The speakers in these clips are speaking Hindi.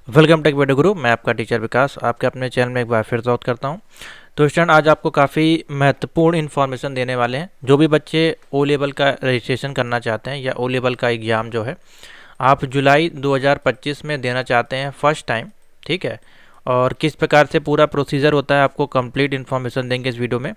वेलकम टेक वीडियो गुरु। मैं आपका टीचर विकास आपके अपने चैनल में एक बार फिर स्वागत करता हूं। तो स्टूडेंट, आज आपको काफ़ी महत्वपूर्ण इन्फॉर्मेशन देने वाले हैं। जो भी बच्चे ओ लेवल का रजिस्ट्रेशन करना चाहते हैं या ओ लेवल का एग्ज़ाम जो है आप जुलाई 2025 में देना चाहते हैं फर्स्ट टाइम, ठीक है, और किस प्रकार से पूरा प्रोसीजर होता है आपको कंप्लीट इन्फॉर्मेशन देंगे इस वीडियो में।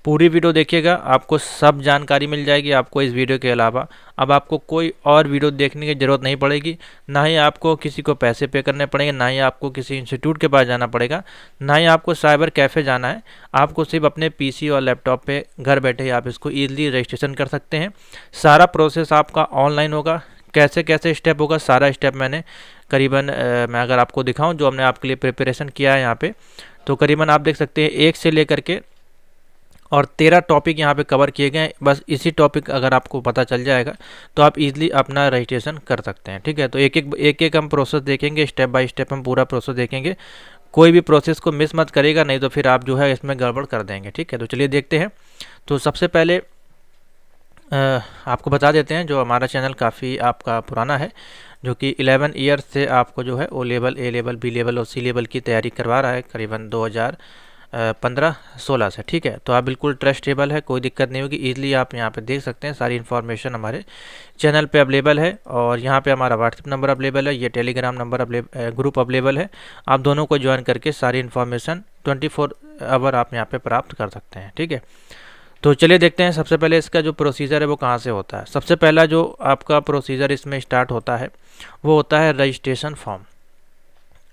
पूरी वीडियो देखिएगा, आपको सब जानकारी मिल जाएगी। आपको इस वीडियो के अलावा अब आपको कोई और वीडियो देखने की ज़रूरत नहीं पड़ेगी। ना ही आपको किसी को पैसे पे करने पड़ेंगे, ना ही आपको किसी इंस्टीट्यूट के पास जाना पड़ेगा, ना ही आपको साइबर कैफ़े जाना है। आपको सिर्फ अपने पीसी और लैपटॉप पे घर बैठे ही आप इसको ईजिली रजिस्ट्रेशन कर सकते हैं। सारा प्रोसेस आपका ऑनलाइन होगा। कैसे कैसे स्टेप होगा, सारा स्टेप मैंने करीबन मैं अगर आपको दिखाऊं जो हमने आपके लिए प्रिपरेशन किया है यहाँ पे, तो करीबन आप देख सकते हैं 1 से लेकर के और 13 टॉपिक यहाँ पे कवर किए गए हैं। बस इसी टॉपिक अगर आपको पता चल जाएगा तो आप इजीली अपना रजिस्ट्रेशन कर सकते हैं, ठीक है। तो एक एक हम प्रोसेस देखेंगे, स्टेप बाय स्टेप हम पूरा प्रोसेस देखेंगे। कोई भी प्रोसेस को मिस मत करेगा, नहीं तो फिर आप जो है इसमें गड़बड़ कर देंगे, ठीक है। तो चलिए देखते हैं। तो सबसे पहले आपको बता देते हैं, जो हमारा चैनल काफ़ी आपका पुराना है, जो कि 11 ईयर से आपको जो है ओ लेवल, ए लेवल, बी लेवल और सी लेवल की तैयारी करवा रहा है करीबन 2015-16 से, ठीक है। तो आप बिल्कुल ट्रस्टेबल है, कोई दिक्कत नहीं होगी। ईजिली आप यहाँ पे देख सकते हैं, सारी इन्फॉर्मेशन हमारे चैनल पे अवेलेबल है। और यहाँ पे हमारा व्हाट्सएप नंबर अवेलेबल है, ये टेलीग्राम नंबर ग्रुप अवेलेबल है। आप दोनों को ज्वाइन करके सारी इन्फॉर्मेशन 24 आवर आप यहाँ पे प्राप्त कर सकते हैं, ठीक है। तो चलिए देखते हैं। सबसे पहले इसका जो प्रोसीजर है वो कहाँ से होता है। सबसे पहला जो आपका प्रोसीजर इसमें स्टार्ट होता है वो होता है रजिस्ट्रेशन फॉर्म।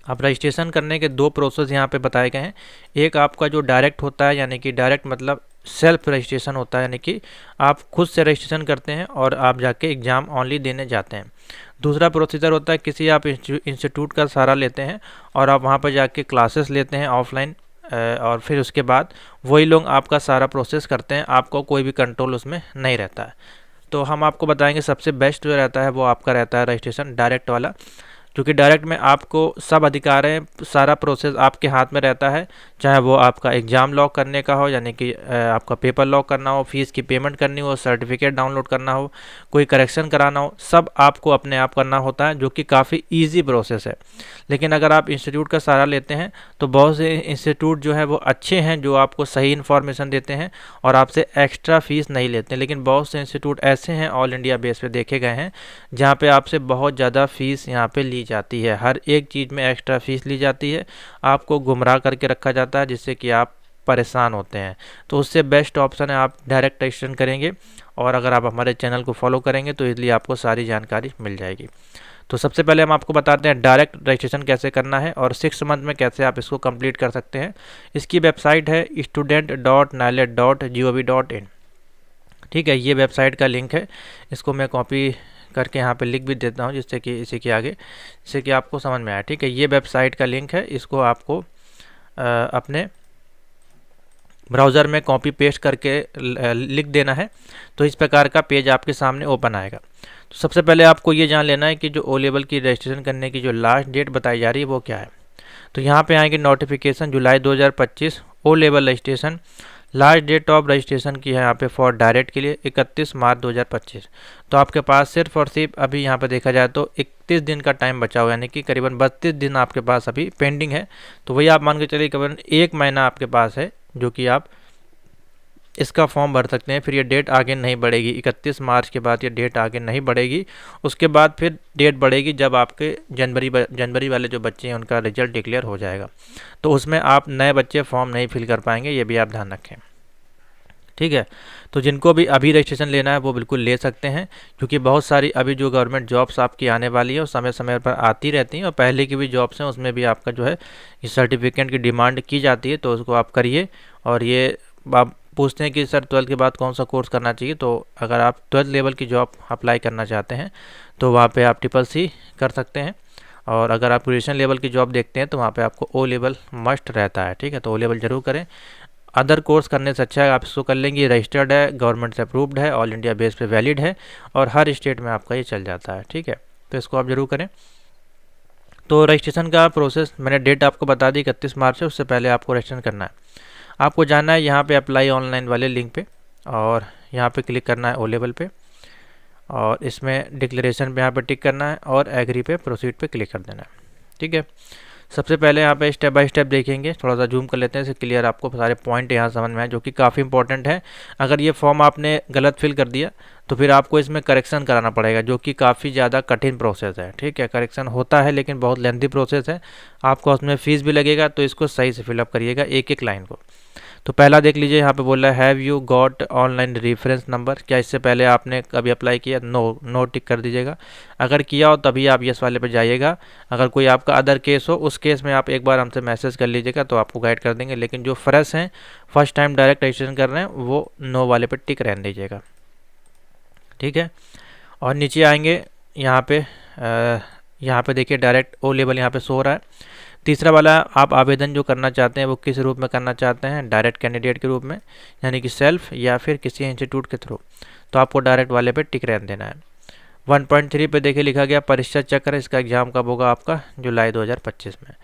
अब रजिस्ट्रेशन करने के 2 प्रोसेस यहाँ पे बताए गए हैं। एक आपका जो डायरेक्ट होता है, यानी कि डायरेक्ट मतलब सेल्फ रजिस्ट्रेशन होता है, यानी कि आप खुद से रजिस्ट्रेशन करते हैं और आप जाके एग्ज़ाम ऑनली देने जाते हैं। दूसरा प्रोसीजर होता है किसी आप इंस्टीट्यूट का सहारा लेते हैं और आप वहाँ पर जाके क्लासेस लेते हैं ऑफलाइन, और फिर उसके बाद वही लोग आपका सारा प्रोसेस करते हैं। आपको कोई भी कंट्रोल उसमें नहीं रहता है। तो हम आपको बताएंगे सबसे बेस्ट जो रहता है वो आपका रहता है रजिस्ट्रेशन डायरेक्ट वाला, क्योंकि डायरेक्ट में आपको सब अधिकार है, सारा प्रोसेस आपके हाथ में रहता है। चाहे वो आपका एग्ज़ाम लॉक करने का हो, यानी कि आपका पेपर लॉक करना हो, फीस की पेमेंट करनी हो, सर्टिफिकेट डाउनलोड करना हो, कोई करेक्शन कराना हो, सब आपको अपने आप करना होता है, जो कि काफ़ी ईजी प्रोसेस है। लेकिन अगर आप इंस्टीट्यूट का सहारा लेते हैं तो बहुत से इंस्टीट्यूट जो है वो अच्छे हैं, जो आपको सही इन्फॉर्मेशन देते हैं और आपसे एक्स्ट्रा फीस नहीं लेते हैं। लेकिन बहुत से इंस्टीट्यूट ऐसे हैं ऑल इंडिया बेस पे देखे गए हैं जहाँ पे आपसे बहुत ज़्यादा फीस यहाँ पे ली जाती है। हर एक चीज़ में एक्स्ट्रा फीस ली जाती है, आपको गुमराह करके रखा जाता है, जिससे कि आप परेशान होते हैं। तो उससे बेस्ट ऑप्शन है आप डायरेक्ट रजिस्ट्रेशन करेंगे, और अगर आप हमारे चैनल को फॉलो करेंगे तो इसलिए आपको सारी जानकारी मिल जाएगी। तो सबसे पहले हम आपको बताते हैं डायरेक्ट रजिस्ट्रेशन कैसे करना है और 6 मंथ में कैसे आप इसको कंप्लीट कर सकते हैं। इसकी वेबसाइट है student.naled.gov.in, ठीक है। ये वेबसाइट का लिंक है, इसको मैं कॉपी करके यहाँ पे लिख भी देता हूँ, जिससे कि इसी के आगे, जिससे कि आपको समझ में आए, ठीक है। ये वेबसाइट का लिंक है, इसको आपको अपने ब्राउज़र में कॉपी पेस्ट करके लिख देना है। तो इस प्रकार का पेज आपके सामने ओपन आएगा। तो सबसे पहले आपको ये जान लेना है कि जो ओ लेवल की रजिस्ट्रेशन करने की जो लास्ट डेट बताई जा रही है वो क्या है। तो यहाँ पे आएंगे notification July 2025 O level registration. Last date of registration की है यहाँ पे फॉर डायरेक्ट के लिए 31 मार्च 2025। तो आपके पास सिर्फ और सिर्फ अभी यहाँ पे देखा जाए तो 31 दिन का टाइम बचा हुआ है, यानी कि करीबन 32 दिन आपके पास अभी पेंडिंग है। तो वही आप मान के चलिए करीबन 1 महीना आपके पास है, जो कि आप इसका फॉर्म भर सकते हैं। फिर ये डेट आगे नहीं बढ़ेगी, 31 मार्च के बाद ये डेट आगे नहीं बढ़ेगी। उसके बाद फिर डेट बढ़ेगी जब आपके जनवरी वाले जो बच्चे हैं उनका रिजल्ट डिक्लेयर हो जाएगा। तो उसमें आप नए बच्चे फॉर्म नहीं फिल कर पाएंगे, ये भी आप ध्यान रखें, ठीक है। तो जिनको भी अभी रजिस्ट्रेशन लेना है वो बिल्कुल ले सकते हैं, क्योंकि बहुत सारी अभी जो गवर्नमेंट जॉब्स आपकी आने वाली है और समय समय पर आती रहती हैं, और पहले की भी जॉब्स हैं उसमें भी आपका जो है इस सर्टिफिकेट की डिमांड की जाती है। तो उसको आप करिए। और ये आप पूछते हैं कि सर 12th के बाद कौन सा कोर्स करना चाहिए, तो अगर आप 12th लेवल की जॉब अप्लाई करना चाहते हैं तो वहाँ पे आप CCC कर सकते हैं। और अगर आप ग्रेजुएशन लेवल की जॉब देखते हैं तो वहाँ पे आपको ओ लेवल मस्ट रहता है, ठीक है। तो ओ लेवल जरूर करें। अदर कोर्स करने से अच्छा है आप इसको कर लेंगे। रजिस्टर्ड है, गवर्नमेंट से अप्रूव्ड है, ऑल इंडिया बेस पे वैलिड है, और हर स्टेट में आपका ये चल जाता है, ठीक है। तो इसको आप जरूर करें। तो रजिस्ट्रेशन का प्रोसेस मैंने डेट आपको बता दी 31 मार्च है, उससे पहले आपको रजिस्ट्रेशन करना है। आपको जाना है यहाँ पे अप्लाई ऑनलाइन वाले लिंक पे, और यहाँ पे क्लिक करना है ओ लेवल पे, और इसमें डिक्लेरेशन पे यहाँ पे टिक करना है और एग्री पे प्रोसीड पे क्लिक कर देना है। ठीक है, सबसे पहले यहाँ पे स्टेप बाय स्टेप देखेंगे, थोड़ा सा जूम कर लेते हैं, इससे क्लियर आपको सारे पॉइंट यहाँ समझ में आए, जो कि काफ़ी इंपॉर्टेंट है। अगर ये फॉर्म आपने गलत फिल कर दिया तो फिर आपको इसमें करेक्शन कराना पड़ेगा, जो कि काफ़ी ज़्यादा कठिन प्रोसेस है। ठीक है, करेक्शन होता है लेकिन बहुत लेंथी प्रोसेस है, आपको उसमें फीस भी लगेगा, तो इसको सही से फिलअप करिएगा एक एक लाइन को। तो पहला देख लीजिए, यहाँ पे बोल रहा है have you got online reference number, क्या इससे पहले आपने कभी अप्लाई किया? नो, नो टिक कर दीजिएगा। अगर किया हो तभी आप यस वाले पे जाइएगा। अगर कोई आपका अदर केस हो, उस केस में आप एक बार हमसे मैसेज कर लीजिएगा तो आपको गाइड कर देंगे, लेकिन जो फ्रेश हैं, फर्स्ट टाइम डायरेक्ट रजिस्ट्रेशन कर रहे हैं, वो नो वाले पे टिक रहने दीजिएगा। ठीक है, और नीचे आएंगे, यहाँ पे यहाँ पे देखिए डायरेक्ट ओ लेवल यहाँ पे शो हो रहा है। तीसरा वाला, आप आवेदन जो करना चाहते हैं वो किस रूप में करना चाहते हैं? डायरेक्ट कैंडिडेट के रूप में, यानी कि सेल्फ या फिर किसी इंस्टीट्यूट के थ्रू, तो आपको डायरेक्ट वाले पे टिक रहने देना है। 1.3 पे देखिए लिखा गया परीक्षा चक्र, इसका एग्जाम कब होगा आपका? जुलाई 2025 में।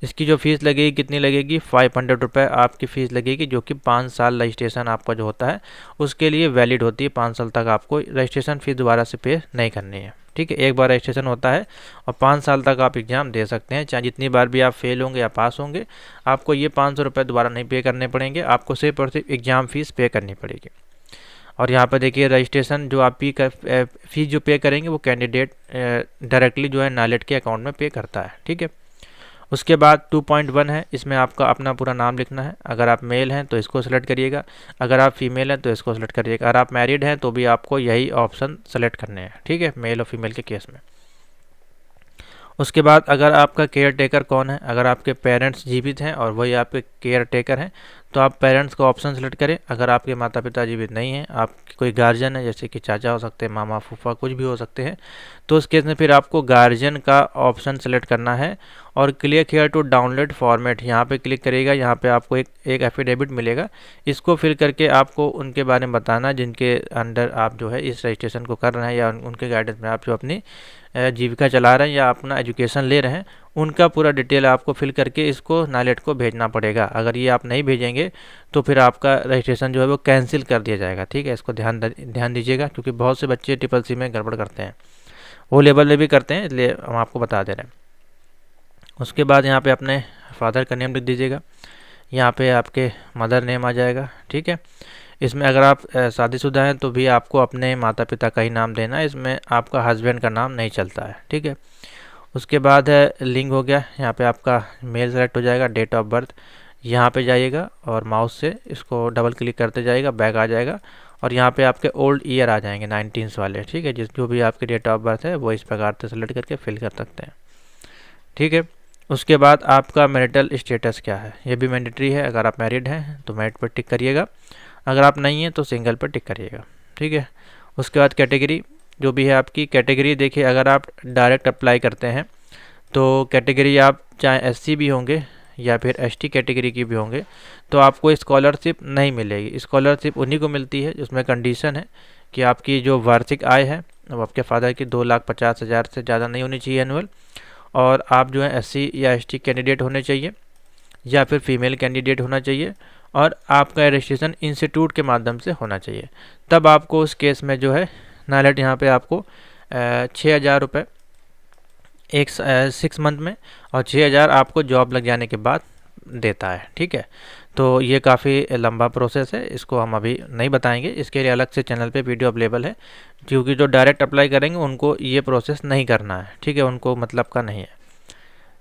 इसकी जो फीस लगेगी कितनी लगेगी? 500 रुपये आपकी फ़ीस लगेगी, जो कि 5 साल रजिस्ट्रेशन आपका जो होता है उसके लिए वैलिड होती है। 5 साल तक आपको रजिस्ट्रेशन फ़ीस दोबारा से पे नहीं करनी है। ठीक है, एक बार रजिस्ट्रेशन होता है और 5 साल तक आप एग्ज़ाम दे सकते हैं, चाहे जितनी बार भी आप फेल होंगे या पास होंगे, आपको ये 500 रुपये दोबारा नहीं पे करने पड़ेंगे, आपको सिर्फ और सिर्फ एग्ज़ाम फ़ीस पे करनी पड़ेगी। और यहाँ पर देखिए रजिस्ट्रेशन जो आप फीस जो पे करेंगे वो कैंडिडेट डायरेक्टली जो है नालेट के अकाउंट में पे करता है। ठीक है, उसके बाद 2.1 है, इसमें आपका अपना पूरा नाम लिखना है। अगर आप मेल हैं तो इसको सेलेक्ट करिएगा, अगर आप फीमेल हैं तो इसको सेलेक्ट करिएगा, अगर आप मैरिड हैं तो भी आपको यही ऑप्शन सेलेक्ट करने हैं। ठीक है, मेल और फीमेल के केस में। उसके बाद अगर आपका केयर टेकर कौन है, अगर आपके पेरेंट्स जीवित हैं और वही आपके केयर टेकर हैं तो आप पेरेंट्स का ऑप्शन सेलेक्ट करें। अगर आपके माता पिता जीवित नहीं हैं, आप कोई गार्जियन है, जैसे कि चाचा हो सकते हैं, मामा फूफा कुछ भी हो सकते हैं, तो उस केस में फिर आपको गार्जियन का ऑप्शन सेलेक्ट करना है। और click here to download format, यहाँ पे क्लिक करिएगा, यहाँ पे आपको एक एफिडेविट मिलेगा, इसको फिल करके आपको उनके बारे में बताना जिनके अंडर आप जो है इस रजिस्ट्रेशन को कर रहे हैं, या उनके गाइडेंस में आप जो अपनी जीविका चला रहे हैं या अपना एजुकेशन ले रहे हैं, उनका पूरा डिटेल आपको फिल करके इसको नालेट को भेजना पड़ेगा। अगर ये आप नहीं भेजेंगे तो फिर आपका रजिस्ट्रेशन जो है वो कैंसिल कर दिया जाएगा। ठीक है, इसको ध्यान दीजिएगा, क्योंकि बहुत से बच्चे CCC में गड़बड़ करते हैं, वो लेवल में भी करते हैं, इसलिए हम आपको बता दे रहे हैं। उसके बाद यहाँ पे अपने फादर का नेम लिख दीजिएगा, यहाँ पे आपके मदर नेम आ जाएगा। ठीक है, इसमें अगर आप शादीशुदा हैं तो भी आपको अपने माता पिता का ही नाम देना है, इसमें आपका हस्बैंड का नाम नहीं चलता है। ठीक है, उसके बाद है लिंग हो गया, यहाँ पे आपका मेल सेलेक्ट हो जाएगा। डेट ऑफ बर्थ, यहाँ पे जाइएगा और माउस से इसको डबल क्लिक करते जाइएगा, बैक आ जाएगा और यहाँ पे आपके ओल्ड ईयर आ जाएंगे 19 वाले। ठीक है, जो भी आपकी डेट ऑफ बर्थ है वो इस प्रकार से सेलेक्ट करके फिल कर सकते हैं। ठीक है, उसके बाद आपका मैरिटल स्टेटस क्या है, ये भी मैंडेटरी है। अगर आप मैरिड हैं तो मैरिड पर टिक करिएगा, अगर आप नहीं हैं तो सिंगल पर टिक करिएगा। ठीक है, उसके बाद कैटेगरी जो भी है आपकी कैटेगरी, देखिए अगर आप डायरेक्ट अप्लाई करते हैं तो कैटेगरी आप चाहे SC भी होंगे या फिर ST कैटेगरी की भी होंगे तो आपको स्कॉलरशिप नहीं मिलेगी। स्कॉलरशिप उन्हीं को मिलती है जिसमें कंडीशन है कि आपकी जो वार्षिक आय है वो आपके फादर की 2,50,000 से ज़्यादा नहीं होनी चाहिए एनुअल, और आप जो है SC या ST कैंडिडेट होने चाहिए या फिर फीमेल कैंडिडेट होना चाहिए, और आपका रजिस्ट्रेशन इंस्टीट्यूट के माध्यम से होना चाहिए। तब आपको उस केस में जो है नालेट यहाँ पे आपको 6,000 रुपये 6 मंथ में और 6,000 आपको जॉब लग जाने के बाद देता है। ठीक है, तो ये काफ़ी लंबा प्रोसेस है, इसको हम अभी नहीं बताएंगे, इसके लिए अलग से चैनल पे वीडियो अवेलेबल है, क्योंकि जो डायरेक्ट अप्लाई करेंगे उनको ये प्रोसेस नहीं करना है। ठीक है, उनको मतलब का नहीं है।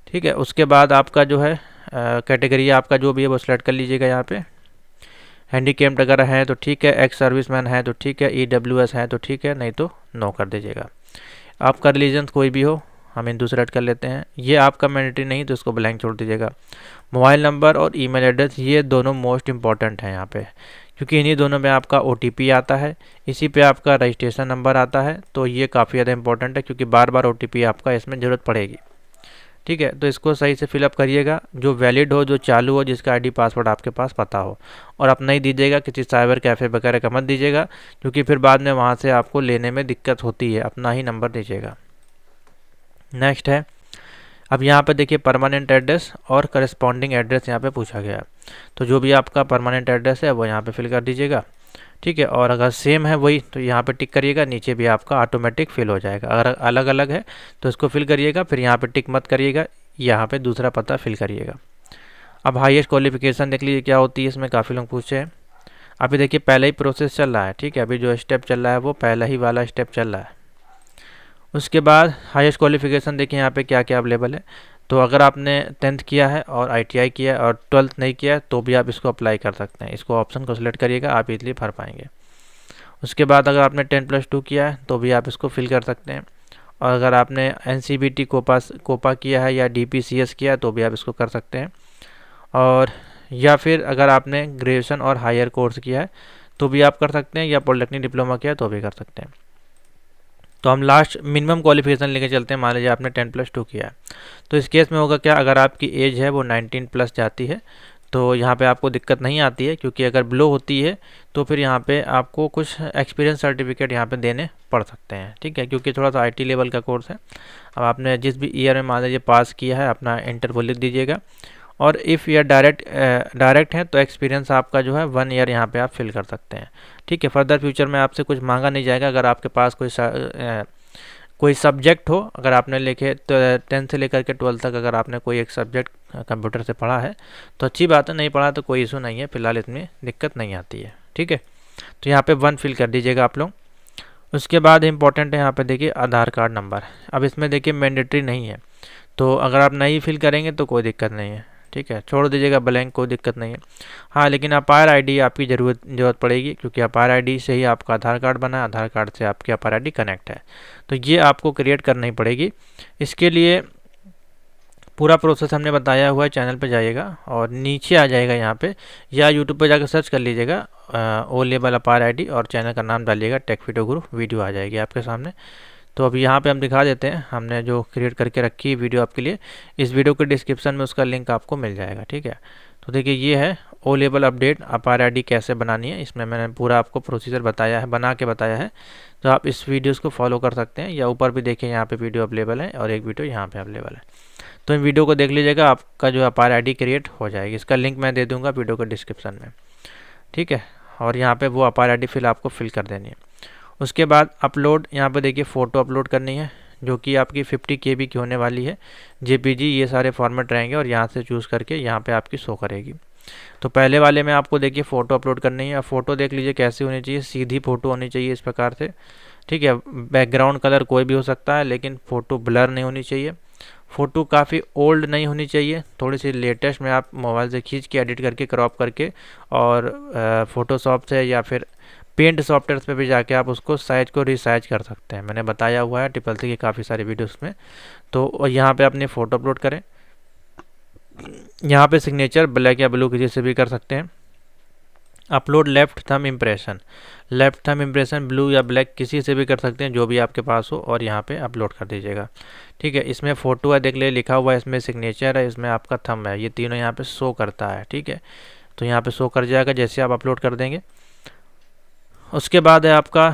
ठीक है, उसके बाद आपका जो है कैटेगरी आपका जो भी है वो सिलेक्ट कर लीजिएगा। यहाँ पे हैंडीकैप्ड अगर है तो ठीक है, एक्स सर्विसमैन है तो ठीक है, EWS है तो ठीक है, नहीं तो नो कर दीजिएगा। आपका रिलीजन कोई भी हो, हम हिंदू सेलेक्ट कर लेते हैं, ये आपका मैंडेटरी नहीं तो इसको ब्लैंक छोड़ दीजिएगा। मोबाइल नंबर और ईमेल एड्रेस, ये दोनों मोस्ट इंपॉर्टेंट हैं यहाँ पे, क्योंकि इन्हीं दोनों में आपका OTP आता है, इसी पे आपका रजिस्ट्रेशन नंबर आता है, तो ये काफ़ी ज़्यादा इंपॉर्टेंट है, क्योंकि बार बार OTP आपका इसमें ज़रूरत पड़ेगी। ठीक है, तो इसको सही से फिलअप करिएगा, जो वैलिड हो, जो चालू हो, जिसका ID पासवर्ड आपके पास पता हो, और आप नहीं दीजिएगा किसी साइबर कैफ़े वगैरह का मत दीजिएगा, क्योंकि फिर बाद में वहाँ से आपको लेने में दिक्कत होती है। अपना ही नंबर दीजिएगा। नेक्स्ट है, अब यहाँ पे देखिए परमानेंट एड्रेस और करस्पॉन्डिंग एड्रेस यहाँ पे पूछा गया है, तो जो भी आपका परमानेंट एड्रेस है वो यहाँ पे फिल कर दीजिएगा। ठीक है, और अगर सेम है वही तो यहाँ पे टिक करिएगा, नीचे भी आपका ऑटोमेटिक फिल हो जाएगा। अगर अलग अलग है तो इसको फिल करिएगा, फिर यहाँ पे टिक मत करिएगा, यहाँ पे दूसरा पता फिल करिएगा। अब हाईएस्ट क्वालिफिकेशन देख लीजिए क्या होती है, इसमें काफ़ी लोग पूछे हैं। अभी देखिए पहला ही प्रोसेस चल रहा है, ठीक है, अभी जो स्टेप चल रहा है वो पहला ही वाला स्टेप चल रहा है। उसके बाद हाईएस्ट क्वालिफिकेशन देखिए यहाँ पे क्या क्या अवेलेबल है। तो अगर आपने 10th किया है और ITI किया है और 12th नहीं किया है तो भी आप इसको अप्लाई कर सकते हैं। इसको ऑप्शन को सिलेक्ट करिएगा, आप इजीली भर पाएंगे। उसके बाद अगर आपने 10+2 किया है तो भी आप इसको फिल कर सकते हैं। और अगर आपने NCBT कोपा किया है या DPCS किया है तो भी आप इसको कर सकते हैं। और या फिर अगर आपने ग्रेजुएशन और हायर कोर्स किया है तो भी आप कर सकते हैं, या पॉलिटेक्निक डिप्लोमा किया है तो भी कर सकते हैं। तो हम लास्ट मिनिमम क्वालिफिकेशन लेके चलते हैं। मान लीजिए आपने 10+2 किया है, तो इस केस में होगा क्या, अगर आपकी एज है वो 19+ जाती है तो यहाँ पे आपको दिक्कत नहीं आती है, क्योंकि अगर बिलो होती है तो फिर यहाँ पे आपको कुछ एक्सपीरियंस सर्टिफिकेट यहाँ पे देने पड़ सकते हैं, ठीक है, क्योंकि थोड़ा सा IT लेवल का कोर्स है। अब आपने जिस भी ईयर में मान लीजिए पास किया है अपना इंटर वो लिख दीजिएगा। और इफ़ ईयर डायरेक्ट है तो एक्सपीरियंस आपका जो है 1 ईयर यहाँ पे आप फिल कर सकते हैं, ठीक है। फर्दर फ्यूचर में आपसे कुछ मांगा नहीं जाएगा। अगर आपके पास कोई सब्जेक्ट हो, अगर आपने लिखे तो 10th से लेकर के 12th तक अगर आपने कोई एक सब्जेक्ट कंप्यूटर से पढ़ा है तो अच्छी बात है, नहीं पढ़ा तो कोई इशू नहीं है, फिलहाल इसमें दिक्कत नहीं आती है, ठीक है। तो यहाँ पे 1 फिल कर दीजिएगा आप लोग। उसके बाद इम्पॉर्टेंट है यहाँ पे देखिए आधार कार्ड नंबर। अब इसमें देखिए मैंडेटरी नहीं है, तो अगर आप नहीं फिल करेंगे तो कोई दिक्कत नहीं है, ठीक है, छोड़ दीजिएगा ब्लैंक, कोई दिक्कत नहीं है। हाँ, लेकिन अपायर ID आपकी ज़रूरत पड़ेगी, क्योंकि अपायर ID से ही आपका आधार कार्ड बना है, आधार कार्ड से आपकी अपायर ID कनेक्ट है, तो ये आपको क्रिएट करनी पड़ेगी। इसके लिए पूरा प्रोसेस हमने बताया हुआ है, चैनल पे जाइएगा और नीचे आ जाएगा यहाँ पे, या यूट्यूब पे जाकर सर्च कर लीजिएगा O लेवल अपायर ID और चैनल का नाम डालिएगा टेक वीडियो गुरु, वीडियो आ जाएगी आपके सामने। तो अभी यहाँ पे हम दिखा देते हैं, हमने जो क्रिएट करके रखी है वीडियो आपके लिए, इस वीडियो के डिस्क्रिप्शन में उसका लिंक आपको मिल जाएगा, ठीक है। तो देखिए ये है O लेवल अपडेट अपायर ID कैसे बनानी है, इसमें मैंने पूरा आपको प्रोसीजर बताया है, बना के बताया है। तो आप इस वीडियोस को फॉलो कर सकते हैं, या ऊपर भी देखिए यहाँ पे वीडियो अवेलेबल है और एक वीडियो यहाँ पे अवेलेबल है। तो इन वीडियो को देख लीजिएगा, आपका जो अपायर ID क्रिएट हो जाएगी। इसका लिंक मैं दे दूँगा वीडियो के डिस्क्रिप्शन में, ठीक है। और यहाँ पर वो अपायर ID आपको फिल कर देनी है। उसके बाद अपलोड, यहाँ पे देखिए फ़ोटो अपलोड करनी है, जो कि आपकी 50 KB की होने वाली है। JPG ये सारे फॉर्मेट रहेंगे और यहाँ से चूज़ करके यहाँ पे आपकी शो करेगी। तो पहले वाले में आपको देखिए फ़ोटो अपलोड करनी है। फ़ोटो देख लीजिए कैसी होनी चाहिए, सीधी फ़ोटो होनी चाहिए इस प्रकार से, ठीक है। बैकग्राउंड कलर कोई भी हो सकता है, लेकिन फ़ोटो ब्लर नहीं होनी चाहिए। फ़ोटो काफ़ी ओल्ड नहीं होनी चाहिए, थोड़ी सी लेटेस्ट में आप मोबाइल से खींच के एडिट करके क्रॉप करके और फ़ोटोशॉप से या फिर पेंट सॉफ्टवेयर पे भी जाके आप उसको साइज को रिसाइज कर सकते हैं। मैंने बताया हुआ है ट्रिपल सी की काफ़ी सारी वीडियोस में। तो यहाँ पे अपनी फ़ोटो अपलोड करें। यहाँ पे सिग्नेचर ब्लैक या ब्लू किसी से भी कर सकते हैं। Upload left thumb impression, left thumb impression blue या ब्लैक किसी से भी कर सकते हैं, जो भी आपके पास हो, और यहाँ पे अपलोड कर दीजिएगा, ठीक है। इसमें फ़ोटो है, देख ले लिखा हुआ है, इसमें सिग्नेचर है, इसमें आपका थंब है, ये तीनों यहाँ पे शो करता है, ठीक है। तो यहाँ पे शो कर जाएगा जैसे आप अपलोड कर देंगे। उसके बाद है आपका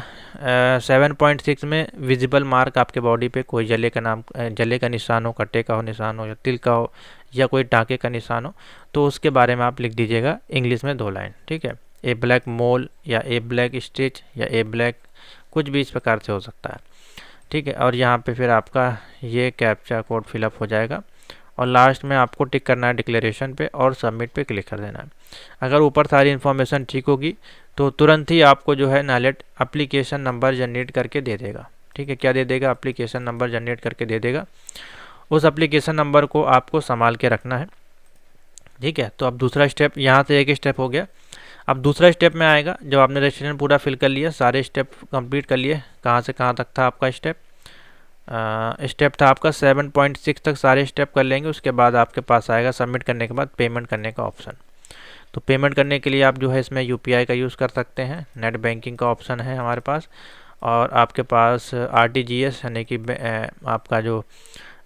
7.6 में विजिबल मार्क, आपके बॉडी पे कोई जले का निशान हो, कट्टे का हो निशान हो, या तिल का हो, या कोई टाँके का निशान हो, तो उसके बारे में आप लिख दीजिएगा इंग्लिश में 2 लाइन, ठीक है। ए ब्लैक मोल या ए ब्लैक स्टिच या ए ब्लैक, कुछ भी इस प्रकार से हो सकता है, ठीक है। और यहाँ पे फिर आपका ये कैप्चा कोड फिलअप हो जाएगा और लास्ट में आपको टिक करना है डिक्लेरेशन पे और सबमिट पे क्लिक कर देना है। अगर ऊपर सारी इन्फॉर्मेशन ठीक होगी तो तुरंत ही आपको जो है नालेट एप्लीकेशन नंबर जनरेट करके दे देगा, ठीक है। क्या दे देगा, एप्लीकेशन नंबर जनरेट करके दे देगा। उस एप्लीकेशन नंबर को आपको संभाल के रखना है, ठीक है। तो अब दूसरा स्टेप, यहाँ से एक स्टेप हो गया। अब दूसरा स्टेप में आएगा, जब आपने रजिस्ट्रेशन पूरा फिल कर लिया, सारे स्टेप कंप्लीट कर लिए, कहाँ से कहाँ तक था आपका स्टेप था आपका 7.6 तक सारे स्टेप कर लेंगे। उसके बाद आपके पास आएगा सबमिट करने के बाद पेमेंट करने का ऑप्शन। तो पेमेंट करने के लिए आप जो है इसमें UPI का यूज़ कर सकते हैं, नेट बैंकिंग का ऑप्शन है हमारे पास, और आपके पास RTGS यानी कि आपका जो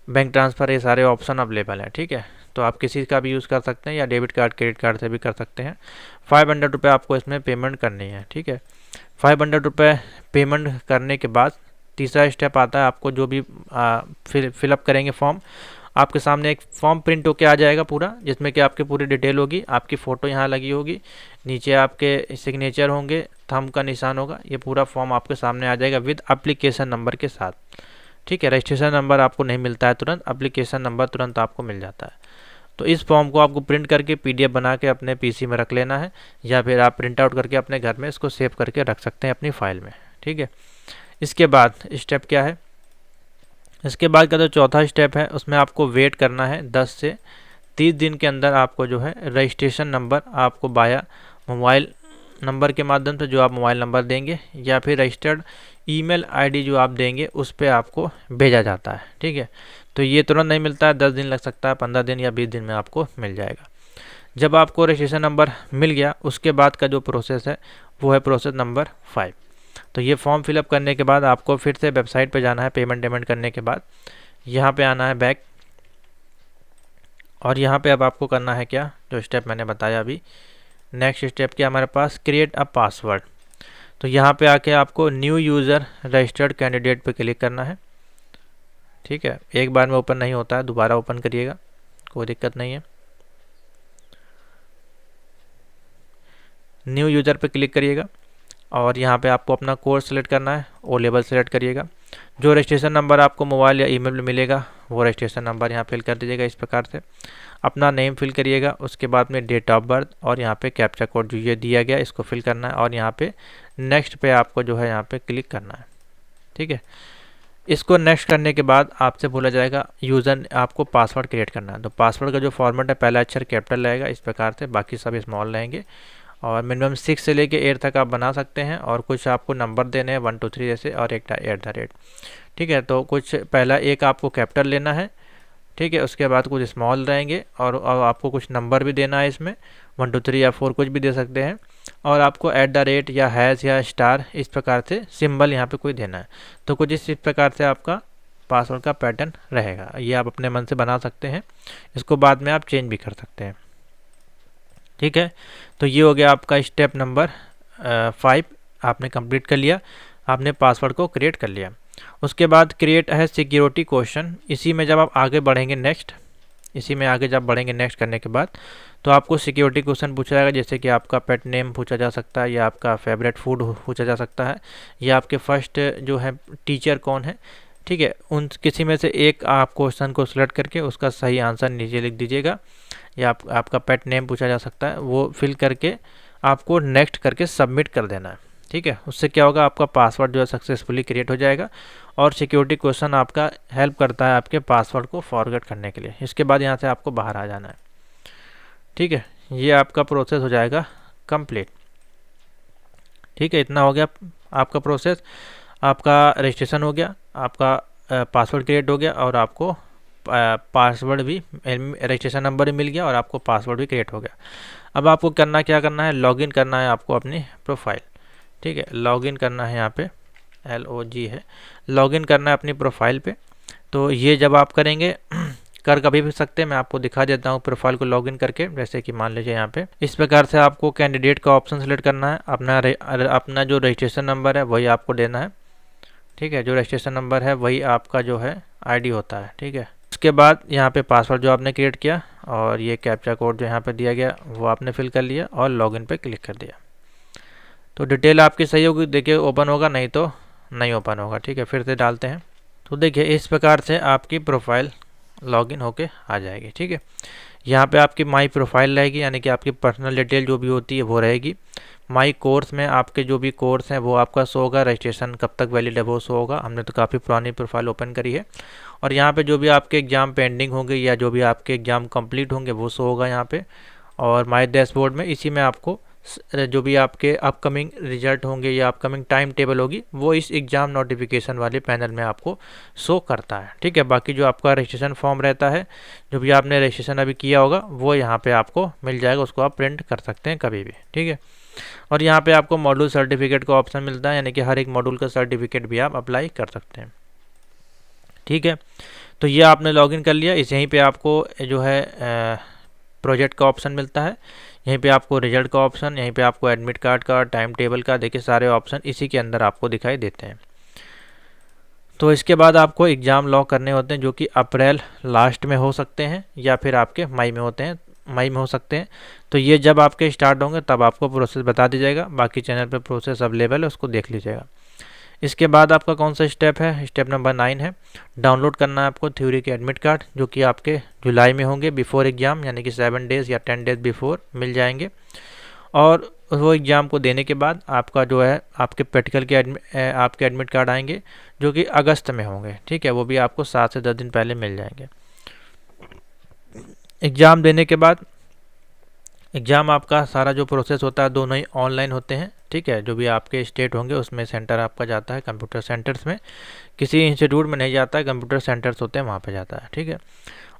बैंक ट्रांसफ़र, ये सारे ऑप्शन अवेलेबल है, ठीक है। तो आप किसी का भी यूज़ कर सकते हैं, या डेबिट कार्ड क्रेडिट कार्ड से भी कर सकते हैं। 500 रुपये आपको इसमें पेमेंट करनी है, ठीक है। 500 रुपये पेमेंट करने के बाद तीसरा स्टेप आता है, आपको जो भी फिलअप करेंगे फॉर्म, आपके सामने एक फॉर्म प्रिंट होके आ जाएगा पूरा, जिसमें कि आपकी पूरी डिटेल होगी, आपकी फ़ोटो यहाँ लगी होगी, नीचे आपके सिग्नेचर होंगे, थंब का निशान होगा, ये पूरा फॉर्म आपके सामने आ जाएगा विद एप्लीकेशन नंबर के साथ, ठीक है, रजिस्ट्रेशन नंबर आपको नहीं मिलता है तुरंत, एप्लीकेशन नंबर तुरंत आपको मिल जाता है। तो इस फॉर्म को आपको प्रिंट करके PDF बना के अपने PC में रख लेना है, या फिर आप प्रिंट आउट करके अपने घर में इसको सेव करके रख सकते हैं अपनी फाइल में। ठीक है, इसके बाद स्टेप क्या है, इसके बाद का जो चौथा स्टेप है उसमें आपको वेट करना है 10 से 30 दिन के अंदर आपको जो है रजिस्ट्रेशन नंबर आपको बाया मोबाइल नंबर के माध्यम से, जो आप मोबाइल नंबर देंगे या फिर रजिस्टर्ड ईमेल आईडी जो आप देंगे उस पर आपको भेजा जाता है। ठीक है, तो ये तुरंत नहीं मिलता है, 10 दिन लग सकता है, 15 दिन या 20 दिन में आपको मिल जाएगा। जब आपको रजिस्ट्रेशन नंबर मिल गया उसके बाद का जो प्रोसेस है वो है प्रोसेस नंबर 5। तो ये फॉर्म फिलअप करने के बाद आपको फिर से वेबसाइट पे जाना है, पेमेंट करने के बाद यहाँ पे आना है बैक, और यहाँ पे अब आपको करना है क्या, जो स्टेप मैंने बताया अभी। नेक्स्ट स्टेप क्या हमारे पास, क्रिएट अ पासवर्ड। तो यहाँ पे आके आपको न्यू यूज़र रजिस्टर्ड कैंडिडेट पे क्लिक करना है। ठीक है, एक बार में ओपन नहीं होता है, दोबारा ओपन करिएगा, कोई दिक्कत नहीं है। न्यू यूज़र पे क्लिक करिएगा और यहाँ पे आपको अपना कोर्स सेलेक्ट करना है, ओ लेवल सेलेक्ट करिएगा। जो रजिस्ट्रेशन नंबर आपको मोबाइल या ईमेल में मिलेगा वो रजिस्ट्रेशन नंबर यहाँ फिल कर दीजिएगा इस प्रकार से। अपना नेम फिल करिएगा, उसके बाद में डेट ऑफ बर्थ और यहाँ पे कैप्चा कोड जो ये दिया गया इसको फिल करना है, और यहाँ पे नेक्स्ट पे आपको जो है यहाँ पे क्लिक करना है। ठीक है, इसको नेक्स्ट करने के बाद आपसे बोला जाएगा यूज़र आपको पासवर्ड क्रिएट करना है। तो पासवर्ड का जो फॉर्मेट है पहला अक्षर कैपिटल रहेगा इस प्रकार से, बाकी सब स्मॉल रहेंगे, और मिनिमम 6 से लेके 8 तक आप बना सकते हैं, और कुछ आपको नंबर देने हैं 1 2 3 जैसे, और एक @ ठीक है, तो कुछ पहला एक आपको कैपिटल लेना है। ठीक है, उसके बाद कुछ स्मॉल रहेंगे, और आपको कुछ नंबर भी देना है इसमें, 1 2 3 या 4 कुछ भी दे सकते हैं, और आपको @ या हैश या स्टार इस प्रकार से सिंबल यहाँ पे कोई देना है। तो कुछ इस प्रकार से आपका पासवर्ड का पैटर्न रहेगा, ये आप अपने मन से बना सकते हैं, इसको बाद में आप चेंज भी कर सकते हैं। ठीक है, तो ये हो गया आपका स्टेप नंबर 5, आपने कंप्लीट कर लिया, आपने पासवर्ड को क्रिएट कर लिया। उसके बाद क्रिएट है सिक्योरिटी क्वेश्चन। इसी में जब आप आगे बढ़ेंगे नेक्स्ट, इसी में आगे जब बढ़ेंगे नेक्स्ट करने के बाद, तो आपको सिक्योरिटी क्वेश्चन पूछा जाएगा, जैसे कि आपका पेट नेम पूछा जा सकता है, या आपका फेवरेट फूड पूछा जा सकता है, या आपके फर्स्ट जो है टीचर कौन है। ठीक है, उन किसी में से एक आप क्वेश्चन को सिलेक्ट करके उसका सही आंसर नीचे लिख दीजिएगा, या आपका पेट नेम पूछा जा सकता है, वो फिल करके आपको नेक्स्ट करके सबमिट कर देना है। ठीक है, उससे क्या होगा, आपका पासवर्ड जो है सक्सेसफुली क्रिएट हो जाएगा, और सिक्योरिटी क्वेश्चन आपका हेल्प करता है आपके पासवर्ड को फॉरगेट करने के लिए। इसके बाद यहाँ से आपको बाहर आ जाना है। ठीक है, ये आपका प्रोसेस हो जाएगा कंप्लीट। ठीक है, इतना हो गया आपका प्रोसेस, आपका रजिस्ट्रेशन हो गया, आपका पासवर्ड क्रिएट हो गया, और आपको पासवर्ड भी, रजिस्ट्रेशन नंबर भी मिल गया, और आपको पासवर्ड भी क्रिएट हो गया। अब आपको क्या करना है, लॉगिन करना है आपको अपनी प्रोफाइल। ठीक है, लॉगिन करना है, यहाँ पे LOG है, लॉगिन करना है अपनी प्रोफाइल पे। तो ये जब आप करेंगे कर कभी भी सकते हैं, मैं आपको दिखा देता हूँ प्रोफाइल को लॉगिन करके। जैसे कि मान लीजिए यहाँ पे इस प्रकार से आपको कैंडिडेट का ऑप्शन सेलेक्ट करना है, अपना जो रजिस्ट्रेशन नंबर है वही आपको देना है। ठीक है, जो रजिस्ट्रेशन नंबर है वही आपका जो है ID होता है। ठीक है, उसके बाद यहाँ पे पासवर्ड जो आपने क्रिएट किया, और ये कैप्चा कोड जो यहाँ पे दिया गया वो आपने फिल कर लिया, और लॉगिन पे क्लिक कर दिया। तो डिटेल आपकी सही होगी, देखिए ओपन होगा, नहीं तो नहीं ओपन होगा। ठीक है, फिर से डालते हैं, तो देखिए इस प्रकार से आपकी प्रोफाइल लॉगिन होके आ जाएगी। ठीक है, यहाँ पे आपकी माई प्रोफाइल रहेगी, यानी कि आपकी पर्सनल डिटेल जो भी होती है वो रहेगी। माई कोर्स में आपके जो भी कोर्स हैं वो आपका शो होगा, रजिस्ट्रेशन कब तक वैलिड है वो शो होगा। हमने तो काफ़ी पुरानी प्रोफाइल ओपन करी है। और यहाँ पे जो भी आपके एग्ज़ाम पेंडिंग होंगे या जो भी आपके एग्ज़ाम कंप्लीट होंगे वो शो होगा यहाँ पे। और माई डैशबोर्ड में इसी में आपको जो भी आपके अपकमिंग रिजल्ट होंगे या अपकमिंग टाइम टेबल होगी वो इस एग्ज़ाम नोटिफिकेशन वाले पैनल में आपको शो करता है। ठीक है, बाकी जो आपका रजिस्ट्रेशन फॉर्म रहता है, जो भी आपने रजिस्ट्रेशन अभी किया होगा वो यहाँ पे आपको मिल जाएगा, उसको आप प्रिंट कर सकते हैं कभी भी। ठीक है, और यहाँ पे आपको मॉड्यूल सर्टिफिकेट का ऑप्शन मिलता है, यानी कि हर एक मॉड्यूल का सर्टिफिकेट भी आप अप्लाई कर सकते हैं। ठीक है, तो ये आपने लॉगिन कर लिया। यहीं पे आपको जो है प्रोजेक्ट का ऑप्शन मिलता है, यहीं पे आपको रिजल्ट का ऑप्शन, यहीं पे आपको एडमिट कार्ड का, टाइम टेबल का, देखिए सारे ऑप्शन इसी के अंदर आपको दिखाई देते हैं। तो इसके बाद आपको एग्ज़ाम लॉक करने होते हैं, जो कि अप्रैल लास्ट में हो सकते हैं या फिर आपके मई में होते हैं, मई में हो सकते हैं। तो ये जब आपके स्टार्ट होंगे तब आपको प्रोसेस बता दी जाएगा, बाकी चैनल पे प्रोसेस अवेलेबल है, उसको देख लीजिएगा। इसके बाद आपका कौन सा स्टेप है, स्टेप नंबर 9 है, डाउनलोड करना है आपको थ्योरी के एडमिट कार्ड, जो कि आपके जुलाई में होंगे बिफोर एग्ज़ाम, यानी कि 7 डेज़ या 10 डेज़ बिफोर मिल जाएंगे। और वो एग्ज़ाम को देने के बाद आपका जो है आपके प्रैक्टिकल के आपके एडमिट कार्ड आएंगे, जो कि अगस्त में होंगे, ठीक है। वो भी आपको 7 से 10 दिन पहले मिल जाएंगे। एग्ज़ाम देने के बाद एग्ज़ाम आपका सारा जो प्रोसेस होता है दोनों ही ऑनलाइन होते हैं, ठीक है। जो भी आपके स्टेट होंगे उसमें सेंटर आपका जाता है कंप्यूटर सेंटर्स में, किसी इंस्टीट्यूट में नहीं जाता है, कंप्यूटर सेंटर्स होते हैं वहाँ पे जाता है, ठीक है।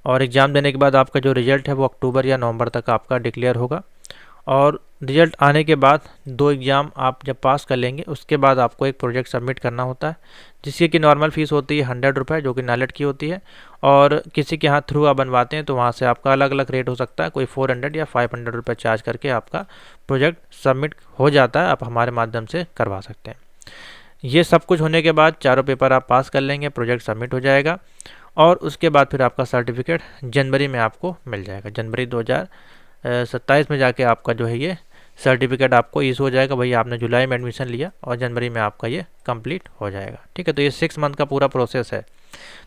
और एग्ज़ाम देने के बाद आपका जो रिजल्ट है वो अक्टूबर या नवंबर तक आपका डिक्लेयर होगा। और रिजल्ट आने के बाद 2 एग्ज़ाम आप जब पास कर लेंगे उसके बाद आपको एक प्रोजेक्ट सबमिट करना होता है, जिसकी कि नॉर्मल फ़ीस होती है 100 रुपये, जो कि नालेट की होती है। और किसी के हाथ थ्रू आप बनवाते हैं तो वहाँ से आपका अलग अलग रेट हो सकता है, कोई 400 या 500 रुपये चार्ज करके आपका प्रोजेक्ट सबमिट हो जाता है, आप हमारे माध्यम से करवा सकते हैं। ये सब कुछ होने के बाद चारों पेपर आप पास कर लेंगे, प्रोजेक्ट सबमिट हो जाएगा। और उसके बाद फिर आपका सर्टिफिकेट जनवरी में आपको मिल जाएगा। जनवरी 2027 में जाके आपका जो है ये सर्टिफिकेट आपको इशू हो जाएगा। भैया आपने जुलाई में एडमिशन लिया और जनवरी में आपका ये कंप्लीट हो जाएगा, ठीक है। तो ये 6 मंथ का पूरा प्रोसेस है।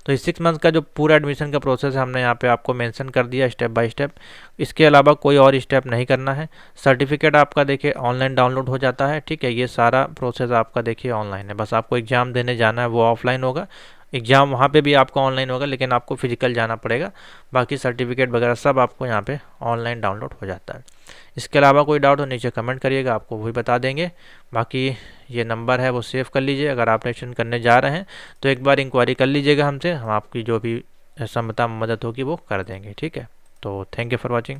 तो इस 6 मंथ का जो पूरा एडमिशन का प्रोसेस है हमने यहाँ पे आपको मेंशन कर दिया स्टेप बाय स्टेप। इसके अलावा कोई और स्टेप नहीं करना है। सर्टिफिकेट आपका देखिए ऑनलाइन डाउनलोड हो जाता है, ठीक है। ये सारा प्रोसेस आपका देखिए ऑनलाइन है, बस आपको एग्ज़ाम देने जाना है, वो ऑफलाइन होगा। एग्ज़ाम वहाँ पे भी आपका ऑनलाइन होगा, लेकिन आपको फिजिकल जाना पड़ेगा। बाकी सर्टिफिकेट वगैरह सब आपको यहाँ पे ऑनलाइन डाउनलोड हो जाता है। इसके अलावा कोई डाउट हो नीचे कमेंट करिएगा, आपको वही बता देंगे। बाकी ये नंबर है वो सेव कर लीजिए, अगर आप रजिस्ट्रेशन करने जा रहे हैं तो एक बार इंक्वायरी कर लीजिएगा हमसे, हम आपकी जो भी संभवतः मदद होगी वो कर देंगे, ठीक है। तो थैंक यू फॉर वॉचिंग।